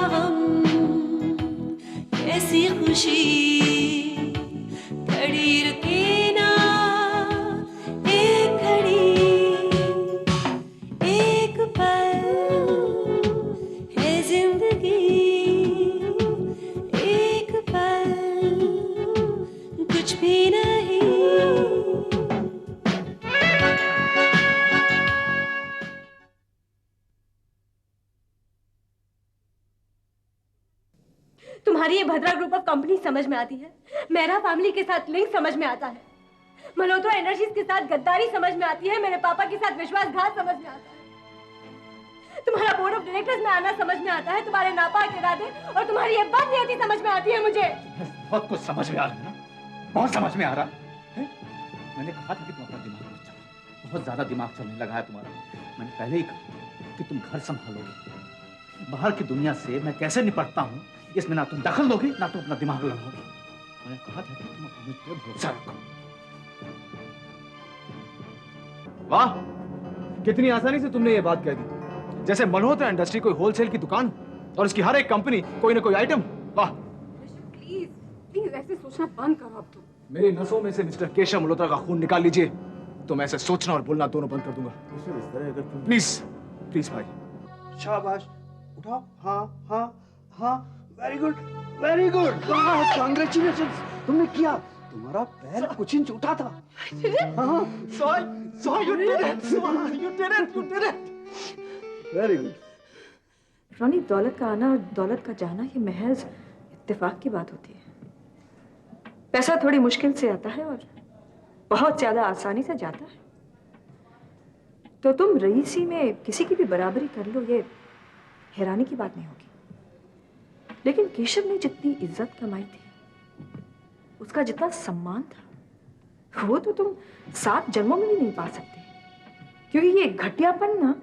हम, कैसी खुशी खड़ी रुके ना एक घड़ी, एक पल है जिंदगी, एक पल कुछ भी नहीं। तुम्हारी ये भद्रा ग्रुप ऑफ कंपनी समझ में आती है, मेरा फैमिली के साथ लिंक समझ में आता है, मल्होत्रा इंडस्ट्रीज के साथ गद्दारी समझ में आती है, मेरे पापा के साथ विश्वासघात समझ में आता है, तुम्हारा बोर्ड ऑफ डायरेक्टर्स में आना समझ में आता है, तुम्हारे नापाक इरादे और तुम्हारी ये बदनीयती समझ में आती है मुझे। बहुत कुछ समझ में आ रहा है ना, बहुत समझ में आ रहा है। मैंने कहा था कि तुम अपना दिमाग मत चलाओ, बहुत ज्यादा दिमाग चलने लगा है तुम्हारा। मैंने पहले ही कहा कि तुम घर संभालोगे, बाहर की दुनिया से मैं कैसे निपटता हूँ इसमें ना तुम दखल दोगे ना तुम अपना दिमाग लगाओगे। मैंने कहा था कि तुम अपने मुझ पे भरोसा रखो। वाह, कितनी आसानी से तुमने ये बात कह दी, जैसे मल्होत्रा इंडस्ट्री कोई होलसेल की दुकान और उसकी हर एक कंपनी कोई ना कोई आइटम। वाह, प्लीज प्लीज ऐसे सोचना बंद करो अब तो। मेरी नसों में से मिस्टर केशव मल्होत्रा का खून निकाल लीजिए तो मैं ऐसे सोचना और बोलना दोनों बंद कर दूंगा। प्लीज प्लीज भाई। शाबाश, उठाओ। हाँ हाँ हाँ, very good very good, congratulations, तुमने किया। तुम्हारा पैर कुछ इंच उठा था। हाँ, वेरी गुड। रोनी, दौलत का आना और दौलत का जाना ये महज इत्तेफाक की बात होती है। पैसा थोड़ी मुश्किल से आता है और बहुत ज्यादा आसानी से जाता है। तो तुम रईसी में किसी की भी बराबरी कर लो, ये हैरानी की बात नहीं होगी। लेकिन केशव ने जितनी इज्जत कमाई थी, उसका जितना सम्मान था, वो तो तुम 7 जन्मों में भी नहीं पा सकते। क्योंकि ये घटियापन ना,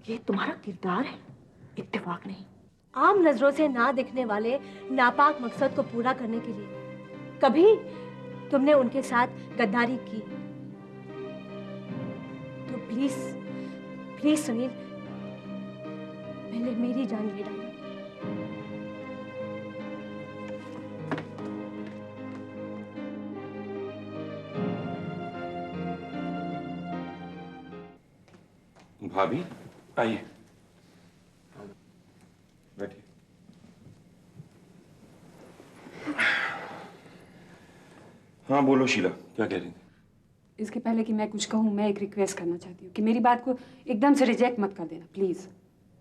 ये तुम्हारा किरदार है, इत्तेफाक नहीं। आम नजरों से ना दिखने वाले नापाक मकसद को पूरा करने के लिए कभी तुमने उनके साथ गद्दारी की तो प्लीज प्लीज सुनील, पहले मेरी जान ले डालो। भाभी आइए, बैठिए। हाँ बोलो शीला, क्या कह रही थी? इसके पहले कि मैं कुछ कहूँ, मैं एक रिक्वेस्ट करना चाहती हूँ कि मेरी बात को एकदम से रिजेक्ट मत कर देना प्लीज,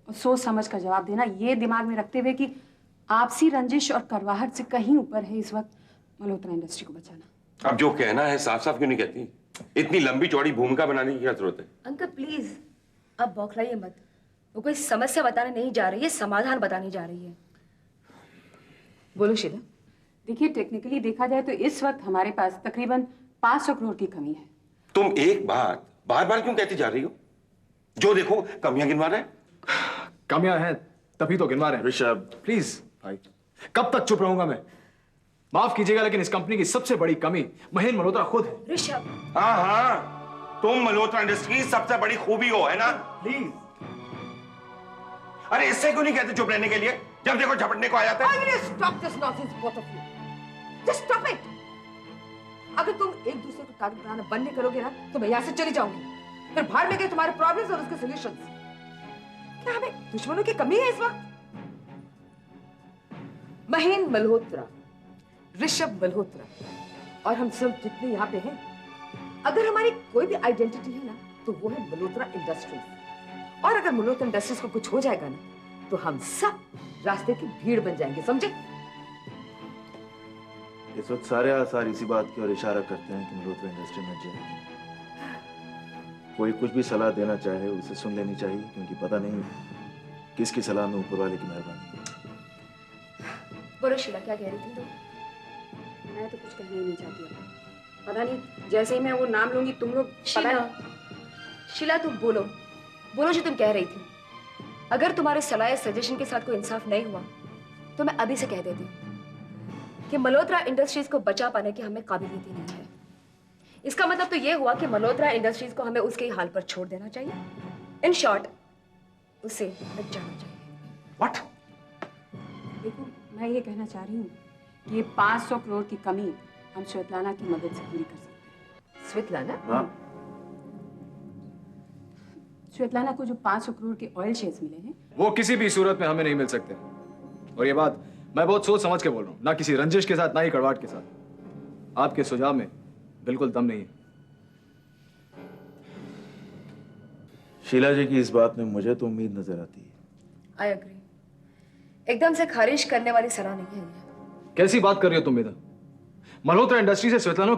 और सोच समझ कर जवाब देना, ये दिमाग में रखते हुए कि आपसी रंजिश और करवाहट से कहीं ऊपर है इस वक्त मल्होत्रा इंडस्ट्री को बचाना। अब जो कहना है साफ साफ क्यों नहीं कहती? इतनी लंबी चौड़ी भूमिका बनाने की क्या जरूरत है? अंकल प्लीज अब बौखलाइए मत, वो कोई समस्या बताने नहीं जा रही है, समाधान बताने जा रही है। बोलो शीला। देखिए, टेक्निकली देखा जाए तो इस वक्त हमारे पास तकरीबन 500 करोड़ की कमी है। तुम एक बात बार बार क्यों कहती जा रही हो? जो देखो कमियां गिनवा रहे हैं। कमियां हैं तभी तो गिनवा रहे हैं। ऋषभ प्लीज भाई, कब तक चुप रहूंगा मैं? माफ कीजिएगा लेकिन इस कंपनी की सबसे बड़ी कमी महेंद्र मल्होत्रा खुद है। ऋषभ। हाँ हाँ, तुम मल्होत्रा इंडस्ट्री सबसे बड़ी खूबी हो, है ना? प्लीज। अरे इससे क्यों नहीं कहते चुप रहने के लिए? जब देखो झपटने को आ जाते हैं। Stop this nonsense, both of you. Just stop it. अगर तुम एक दूसरे को टारगेट बनाना बंद नहीं करोगे ना, तो मैं यहाँ से चली जाऊंगी। फिर भाड़ में गए तुम्हारे प्रॉब्लम्स और उसके सॉल्यूशंस। क्या हमें दुश्मनों की कमी है इस वक्त? महेंद्र मल्होत्रा, ऋषभ मल्होत्रा और हम सब जितने यहाँ पे हैं, अगर हमारी कोई भी आइडेंटिटी है ना, तो वो है मल्होत्रा इंडस्ट्रीज। और अगर मल्होत्रा इंडस्ट्रीज को कुछ हो जाएगा ना, तो हम सब रास्ते की भीड़ बन जाएंगे, समझे? इस वक्त सारे आसार इसी बात की ओर इशारा करते हैं कि मल्होत्रा इंडस्ट्री में जाए। कोई कुछ भी सलाह देना चाहे उसे सुन लेनी चाहिए, क्योंकि पता नहीं किसकी सलाह में ऊपर वाले की मेहरबानी। बोलो शीला, क्या कह रही थी तुम? मैं तो कुछ कहना ही नहीं चाहती। पता नहीं, जैसे ही मैं वो नाम लूंगी तुम लोग। शीला तुम बोलो बोलो जो तुम कह रही थी। अगर तुम्हारे सलाह या सजेशन के साथ कोई इंसाफ नहीं हुआ तो मैं अभी से कह देती हूँ कि मल्होत्रा इंडस्ट्रीज को बचा पाने की हमें काबिलियत ही नहीं है। इसका मतलब तो ये हुआ कि मल्होत्रा इंडस्ट्रीज को हमें उसके ही हाल पर छोड़ देना चाहिए। इन शॉर्ट, उसे बच जाना चाहिए। What? मैं ये कहना चाह रही हूँ कि ये 500 करोड़ की कमी हम स्वेतलाना की मदद से पूरी कर सकते हैं। स्वेतलाना? हाँ। स्वेतलाना को जो 500 करोड़ के ऑयल शेयर्स मिले हैं, वो किसी भी सूरत में हमें नहीं मिल सकते। और ये बात मैं बहुत सोच समझ के बोल रहा हूँ, ना किसी रंजिश के साथ, ना ही कड़वाहट के साथ। आपके सुझाव में बिल्कुल दम नहीं है। शीला जी की इस बात में मुझे तो उम्मीद नजर आती है। I agree. एकदम से खारिज करने वाली सलाह नहीं है ये। कैसी बात कर रही हो तुम बेटा? मल्होत्रा इंडस्ट्री से स्वेतलाना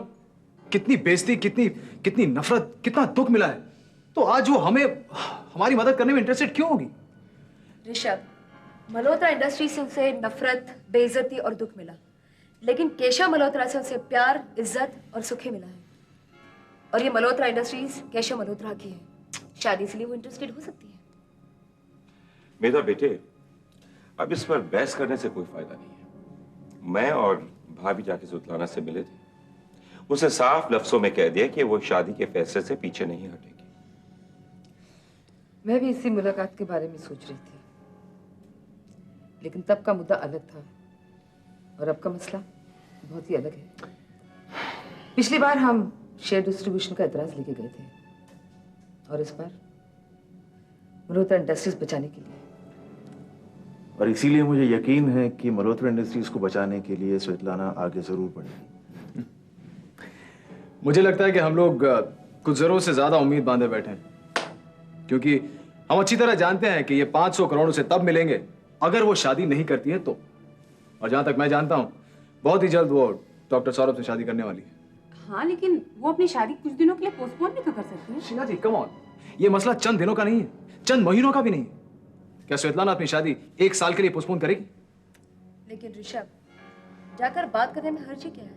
कितनी बेइज्जती, कितनी नफरत, कितना दुख मिला है, तो आज वो हमें हमारी मदद करने में इंटरेस्टेड क्यों होगी? ऋषभ, मल्होत्रा इंडस्ट्री से उसे नफरत, बेइज्जती और दुख मिला, लेकिन केशव मल्होत्रा से उसे प्यार, इज्जत और सुख ही मिला है। और ये मल्होत्रा इंडस्ट्रीज केशव मल्होत्रा की है, शायद इसलिए वो इंटरेस्टेड हो सकती है। मेरा बेटे, अब इस पर बहस करने से कोई फायदा नहीं है। मैं और भाभी जाके स्वेतलाना से मिले थे, उसे साफ लफ्जों में कह दिया कि वो शादी के फैसले से पीछे नहीं हटेगी। मैं भी इसी मुलाकात के बारे में सोच रही थी, लेकिन तब का मुद्दा अलग था और अब का मसला बहुत ही अलग है। पिछली बार हम शेयर डिस्ट्रीब्यूशन का एतराज लेके गए थे और इस बार मल्होत्रा इंडस्ट्रीज बचाने के लिए। और इसीलिए मुझे यकीन है कि मल्होत्रा इंडस्ट्रीज को बचाने के लिए स्वेतलाना आगे जरूर बढ़ेगी। मुझे लगता है कि हम लोग कुछ जरूर से ज्यादा उम्मीद बांधे बैठे हैं, क्योंकि हम अच्छी तरह जानते हैं कि ये 500 करोड़ उसे तब मिलेंगे अगर वो शादी नहीं करती है तो। और जहां तक मैं जानता हूं, बहुत ही जल्द वो डॉक्टर सौरभ से शादी करने वाली है। हाँ, लेकिन वो अपनी शादी कुछ दिनों के लिए पोस्टपोन भी तो कर सकती है। शीला जी, कम ऑन, ये मसला चंद दिनों का नहीं है, चंद महीनों का भी नहीं है। क्या स्वेतलाना अपनी शादी 1 साल के लिए पोस्टपोन करेगी? लेकिन ऋषभ, जाकर बात करने में हर्ज क्या है?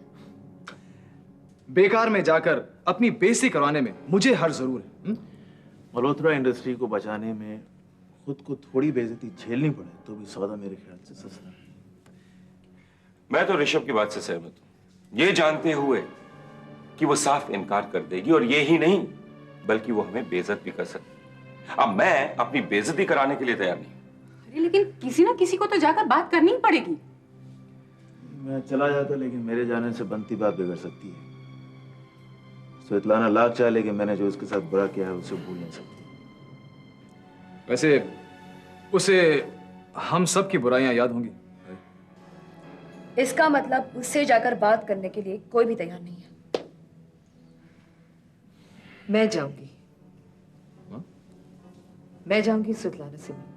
बेकार में जाकर अपनी बेइज्जती करवाने में मुझे हर्ज जरूर है। मल्होत्रा इंडस्ट्री को बचाने में खुद को थोड़ी बेइज्जती झेलनी पड़े तो भी सौदा मेरे ख्याल से सस्ता है। मैं तो ऋषभ की बात से सहमत हूं, ये जानते हुए कि वो साफ इनकार कर देगी, और ये ही नहीं बल्कि वो हमें बेइज्जत भी कर सकती। अब मैं अपनी बेइज्जती कराने के लिए तैयार नहीं। अरे लेकिन किसी ना किसी को तो जाकर बात करनी ही पड़ेगी। मैं चला जाता, लेकिन मेरे जाने से बनती बात बिगड़ सकती है। स्वेतलाना लाख चाहे, लेकिन मैंने जो उसके साथ बुरा किया है उसे भूल नहीं सकती। वैसे उसे हम सब की बुराइयां याद होंगी। इसका मतलब उससे जाकर बात करने के लिए कोई भी तैयार नहीं है। मैं जाऊंगी। मैं जाऊंगी स्वेतलाना से मिलने।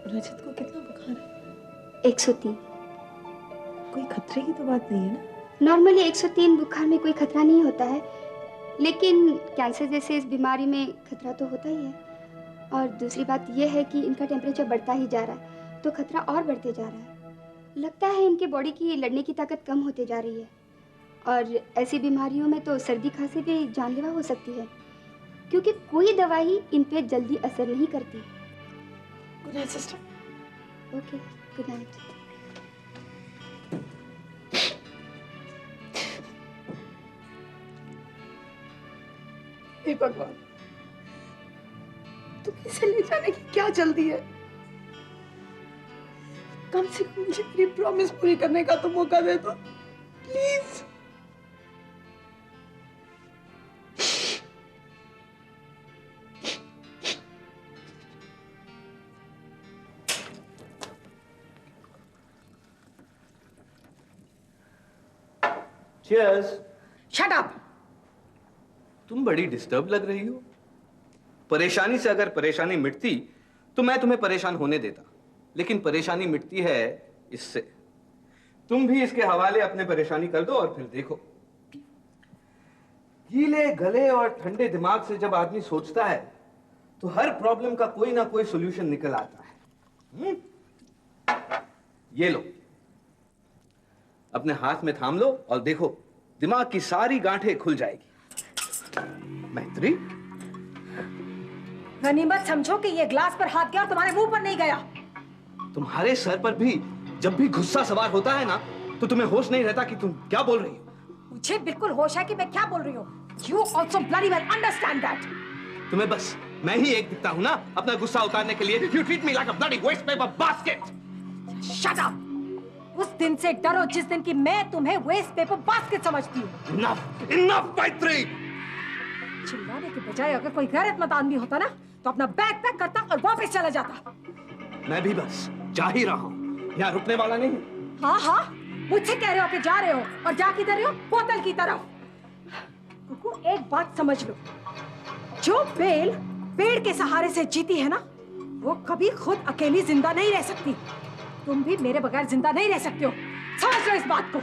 रजत को कितना बुखार है? 103। कोई खतरे की तो बात नहीं है ना? नॉर्मली 103 बुखार में कोई खतरा नहीं होता है, लेकिन कैंसर जैसे इस बीमारी में खतरा तो होता ही है। और दूसरी बात यह है कि इनका टेम्परेचर बढ़ता ही जा रहा है, तो खतरा और बढ़ते जा रहा है। लगता है इनके बॉडी की लड़ने की ताकत कम होते जा रही है, और ऐसी बीमारियों में तो सर्दी खांसी भी जानलेवा हो सकती है, क्योंकि कोई दवाई इन पे जल्दी असर नहीं करती। Good night sister. Okay, good night. हे भगवान, तुम्हें इसे ले जाने की क्या जल्दी है? कम से कम मुझे मेरी प्रॉमिस पूरी करने का तो मौका दे दो, प्लीज। चीयर्स। Shut up. तुम बड़ी डिस्टर्ब लग रही हो। परेशानी से अगर परेशानी मिटती तो मैं तुम्हें परेशान होने देता, लेकिन परेशानी मिटती है इससे। तुम भी इसके हवाले अपने परेशानी कर दो और फिर देखो। गीले गले और ठंडे दिमाग से जब आदमी सोचता है तो हर प्रॉब्लम का कोई ना कोई सॉल्यूशन निकल आता है। ये लो, अपने हाथ में थाम लो और देखो, दिमाग की सारी गांठें खुल जाएगी। मैत्री, गनीमत समझो कि ये ग्लास पर हाथ गया और तुम्हारे मुंह पर नहीं गया। तुम्हारे सर पर भी जब भी गुस्सा सवार होता है ना, तो तुम्हें होश नहीं रहता कि तुम क्या बोल रही हो। मुझे बिल्कुल होश है कि मैं क्या बोल रही हूँ। You also bloody well understand that. तुम्हें बस मैं ही एक दिखता हूँ ना अपना गुस्सा उतारने के लिए। You treat me like a bloody waste paper basket. Shut up. उस दिन से डरो जिस दिन की मैं तुम्हें वेस्ट पेपर बास्केट समझती हूँ। Enough, enough, मैत्री। चिल्लाने के बजाय अगर कोई गैरतमंद आदमी होता ना, तो अपना बैग पैक करता और वापस चला जाता। मैं भी बस जा ही रहा हूँ, यहाँ रुकने वाला नहीं। हाँ हाँ, मुझसे कह रहे हो कि जा रहे हो, और जा किधर रहे हो? बोतल की तरफ। कुकू, एक बात समझ लो, जो बेल पेड़ के सहारे से जीती है ना, वो कभी खुद अकेली जिंदा नहीं रह सकती। तुम भी मेरे बगैर जिंदा नहीं रह सकते हो, समझ लो इस बात को।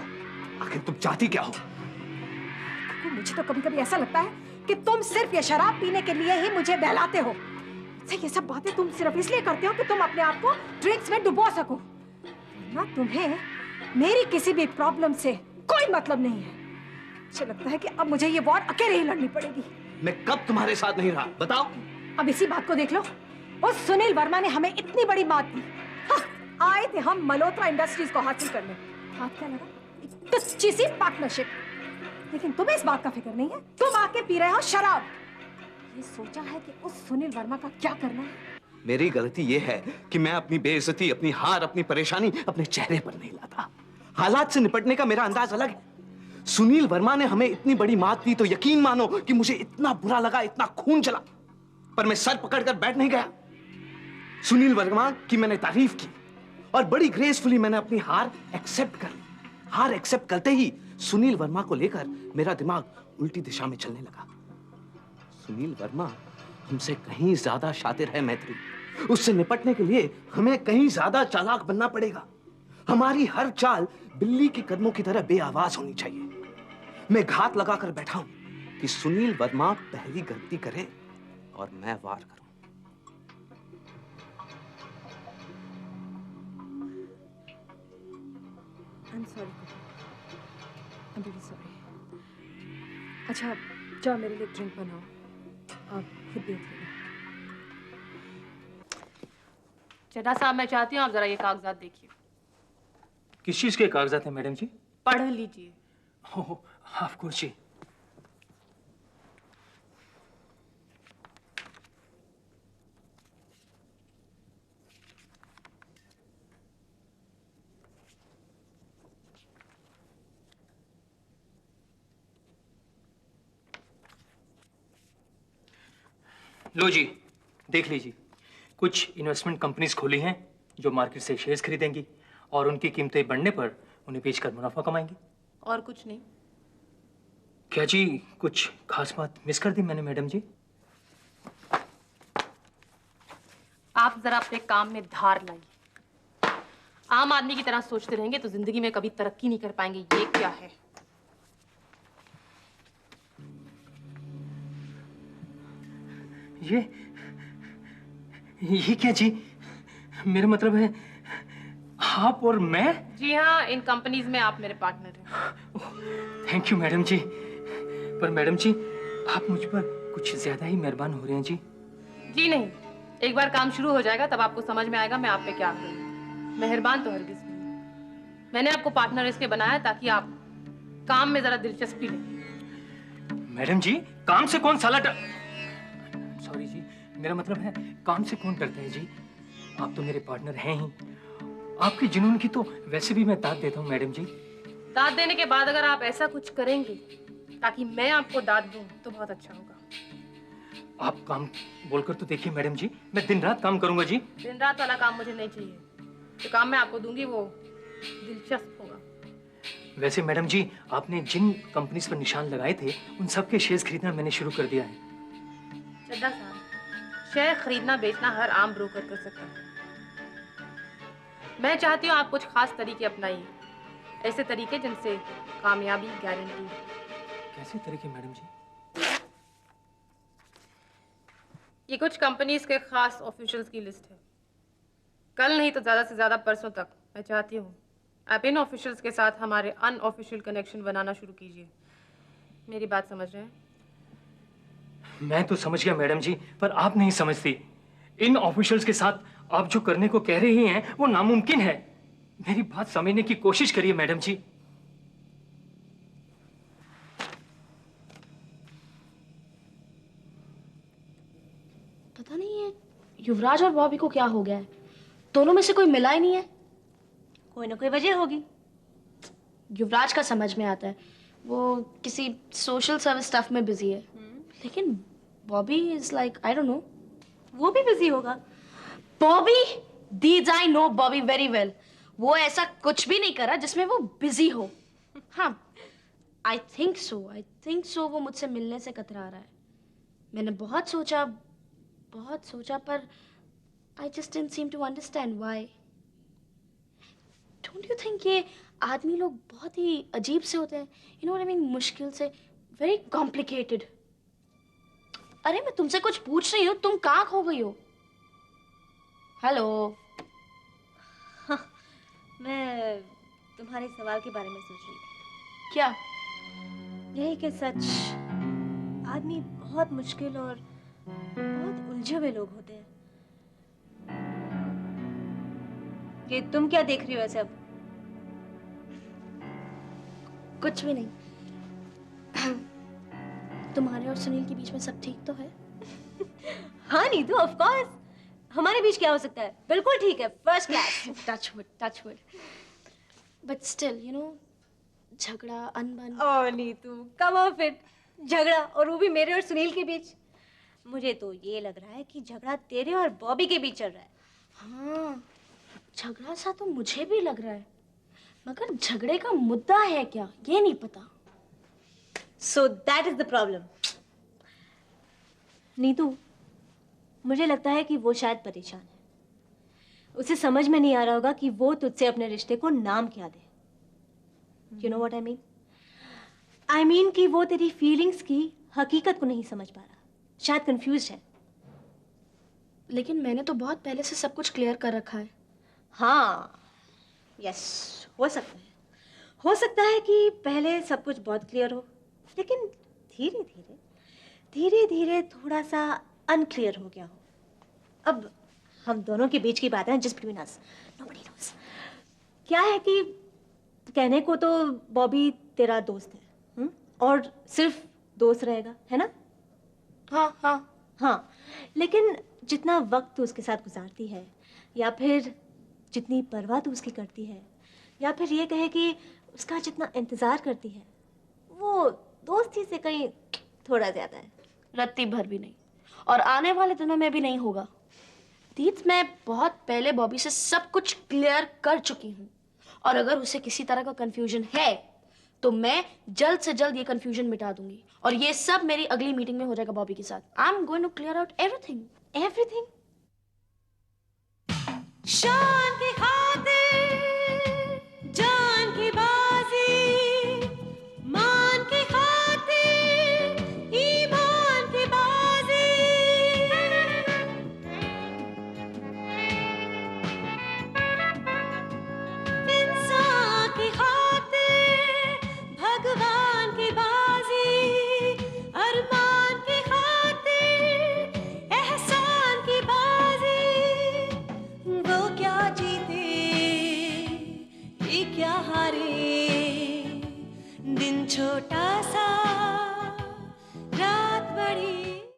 आखिर तुम चाहती क्या हो? कुकू, मुझे तो कभी कभी ऐसा लगता है कि तुम सिर्फ ये शराब पीने के लिए ही मुझे बहलाते हो। ये सब बातें तुम सिर्फ इसलिए करते हो कि तुम अपने आप को ड्रिंक्स में डुबो सको, ना तुम्हें मेरी किसी भी प्रॉब्लम से कोई मतलब नहीं है। मुझे लगता है कि अब मुझे ये वॉर अकेले ही लड़नी पड़ेगी। मैं कब तुम्हारे साथ नहीं रहा, बताओ। अब इसी बात को देख लो, उस सुनील वर्मा ने हमें इतनी बड़ी मात दी। हाँ, आए थे हम मल्होत्रा इंडस्ट्रीज को हासिल करने। हाथ क्या लगा? एक तुच्छी सी पार्टनरशिप। लेकिन तुम्हें इस बात का फिक्र नहीं है, तुम आके पी रहे हो शराब। ये सोचा है कि उस सुनील वर्मा का क्या करना है? मेरी गलती यह है कि मैं अपनी बेइज्जती, अपनी हार, अपनी परेशानी अपने चेहरे पर नहीं लाता। हालात से निपटने का मेरा अंदाज अलग है। सुनील वर्मा ने हमें इतनी बड़ी मात दी तो यकीन मानो कि मुझे इतना बुरा लगा, इतना खून चला, पर मैं सर पकड़कर बैठ नहीं गया। सुनील वर्मा की मैंने तारीफ की और बड़ी ग्रेसफुली मैंने अपनी हार एक्सेप्ट कर ली। हार एक्सेप्ट करते ही सुनील वर्मा को लेकर मेरा दिमाग उल्टी दिशा में चलने लगा। सुनील वर्मा हमसे कहीं ज्यादा शातिर है मैत्री। उससे निपटने के लिए हमें कहीं ज्यादा चालाक बनना पड़ेगा। हमारी हर चाल बिल्ली के कदमों की तरह बेआवाज होनी चाहिए। मैं घात लगाकर बैठा हूं कि सुनील वर्मा पहली गलती करे और मैं वार करूं। I'm sorry, I'm really sorry. अच्छा, जाओ मेरे लिए ड्रिंक बनाओ, आप खुद देख लेना। चड्ढा साहब, मैं चाहती हूँ आप जरा ये कागजात देखिए। किस चीज के कागजात हैं मैडम जी? पढ़ लीजिए। ऑफ कोर्स जी। लो जी, देख लीजिए। कुछ इन्वेस्टमेंट कंपनीज खोली हैं जो मार्केट से शेयर्स खरीदेंगी और उनकी कीमतें बढ़ने पर उन्हें बेचकर मुनाफा कमाएंगी। और कुछ नहीं। क्या जी, कुछ खास बात मिस कर दी मैंने मैडम जी? आप जरा अपने काम में धार लाइए। आम आदमी की तरह सोचते रहेंगे तो जिंदगी में कभी तरक्की नहीं कर पाएंगे। ये क्या है? ये क्या जी? मेरा मतलब है आप और मैं? जी हाँ, इन कंपनीज में आप मेरे पार्टनर हैं। थैंक यू मैडम जी। पर मैडम जी, आप मुझ पर कुछ ज्यादा ही मेहरबान हो रहे हैं जी। जी नहीं, एक बार काम शुरू हो जाएगा तब आपको समझ में आएगा मैं आप पे क्या करूँ। मेहरबान तो हरगिज नहीं। मैंने आपको पार्टनर इसलिए बनाया ताकि आप काम में जरा दिलचस्पी लें। मैडम जी, काम से कौन साला सॉरी जी, मेरा मतलब है काम से कौन डरता है जी? आप तो मेरे पार्टनर हैं ही। आपके जुनून की तो वैसे भी मैं दाद देता हूँ मैडम जी। दाद देने के बाद अगर आप ऐसा कुछ करेंगे ताकि मैं आपको दाद दूं तो बहुत अच्छा होगा। आप काम बोलकर तो देखिए मैडम जी, मैं दिन रात काम करूंगा जी। दिन रात वाला काम मुझे नहीं चाहिए। जो काम मैं आपको दूंगी वो दिलचस्प होगा। वैसे मैडम जी, आपने जिन कंपनीज पर निशान लगाए थे उन सब के शेयर्स खरीदना मैंने शुरू कर दिया है। चड्ढा साहब, शेयर खरीदना बेचना हर आम ब्रोकर कर सकता है। मैं चाहती हूँ आप कुछ खास तरीके अपनाइए, ऐसे तरीके जिनसे कामयाबी गारंटी है। कैसे तरीके मैडम जी? ये कुछ कंपनीज के खास ऑफिशियल्स की लिस्ट है। कल नहीं तो ज्यादा से ज्यादा परसों तक मैं चाहती हूँ आप इन ऑफिशियल्स के साथ हमारे अनऑफिशियल कनेक्शन बनाना शुरू कीजिए। मेरी बात समझ रहे हैं? मैं तो समझ गया मैडम जी, पर आप नहीं समझती। इन ऑफिशियल्स के साथ आप जो करने को कह रही हैं वो नामुमकिन है। मेरी बात समझने की कोशिश करिए मैडम जी। पता नहीं है युवराज और बॉबी को क्या हो गया है, दोनों में से कोई मिला ही नहीं है। कोई ना कोई वजह होगी। युवराज का समझ में आता है, वो किसी सोशल सर्विस स्टफ में बिजी है, लेकिन Bobby is like I don't know, वो भी बिजी होगा। Bobby, these I know Bobby very well, वो ऐसा कुछ भी नहीं करा जिसमें वो बिजी हो। हाँ, आई थिंक सो वो मुझसे मिलने से कतरा रहा है। मैंने बहुत सोचा पर I just didn't seem to understand why. Don't you think ये आदमी लोग बहुत ही अजीब से होते हैं, you know what I mean, मुश्किल से, वेरी कॉम्प्लिकेटेड। अरे मैं तुमसे कुछ पूछ रही हूँ, तुम कहाँ खो गई हो? हेलो। हाँ, मैं तुम्हारे सवाल के बारे में सोच रही थी। क्या? यही कि सच आदमी बहुत मुश्किल और बहुत उलझे हुए लोग होते हैं। कि तुम क्या देख रही हो ऐसे? अब कुछ भी नहीं। तुम्हारे और सुनील के बीच में सब ठीक तो है? हाँ नीतू, ऑफ कोर्स। हमारे बीच क्या हो सकता है? बिल्कुल ठीक है, first class. Touch wood. But still you know, झगड़ा, अनबन। ओह नीतू, कम ऑफ इट। झगड़ा, और वो भी मेरे और सुनील के बीच? मुझे तो ये लग रहा है कि झगड़ा तेरे और बॉबी के बीच चल रहा है। हाँ, झगड़ा सा तो मुझे भी लग रहा है, मगर झगड़े का मुद्दा है क्या ये नहीं पता। So that is the problem. Neetu, मुझे लगता है कि वो शायद परेशान है। उसे समझ में नहीं आ रहा होगा कि वो तुझसे अपने रिश्ते को नाम क्या दे। You know what I mean? I mean कि वो तेरी फीलिंग्स की हकीकत को नहीं समझ पा रहा, शायद कंफ्यूज्ड है। लेकिन मैंने तो बहुत पहले से सब कुछ क्लियर कर रखा है। हाँ, यस, हो सकता है। हो सकता है कि पहले सब कुछ बहुत क्लियर हो, लेकिन धीरे धीरे थोड़ा सा अनक्लियर हो गया हो। अब हम दोनों के बीच की बात है, just between us, nobody nose. क्या है कि कहने को तो बॉबी तेरा दोस्त है, और सिर्फ दोस्त रहेगा, है ना? हाँ, लेकिन जितना वक्त तू उसके साथ गुजारती है, या फिर जितनी परवाह तू उसकी करती है, या फिर ये कहे कि उसका जितना इंतजार करती है, वो दोस्ती से कहीं थोड़ा ज्यादा है। रत्ती भर भी नहीं, और आने वाले दिनों में भी नहीं होगा। दीद, मैं बहुत पहले बॉबी से सब कुछ क्लियर कर चुकी हूँ, और अगर उसे किसी तरह का कंफ्यूजन है तो मैं जल्द से जल्द ये कंफ्यूजन मिटा दूंगी, और ये सब मेरी अगली मीटिंग में हो जाएगा बॉबी के साथ। I am going to clear out everything. शान की खातिर, जान की बाजी, मान की खातिर, ईमान की बाजी। इंसान की खातिर, भगवान की बाजी, अरमान की खातिर, एहसान की बाजी। वो क्या जीते, ये क्या हारे, दिन छोटा सा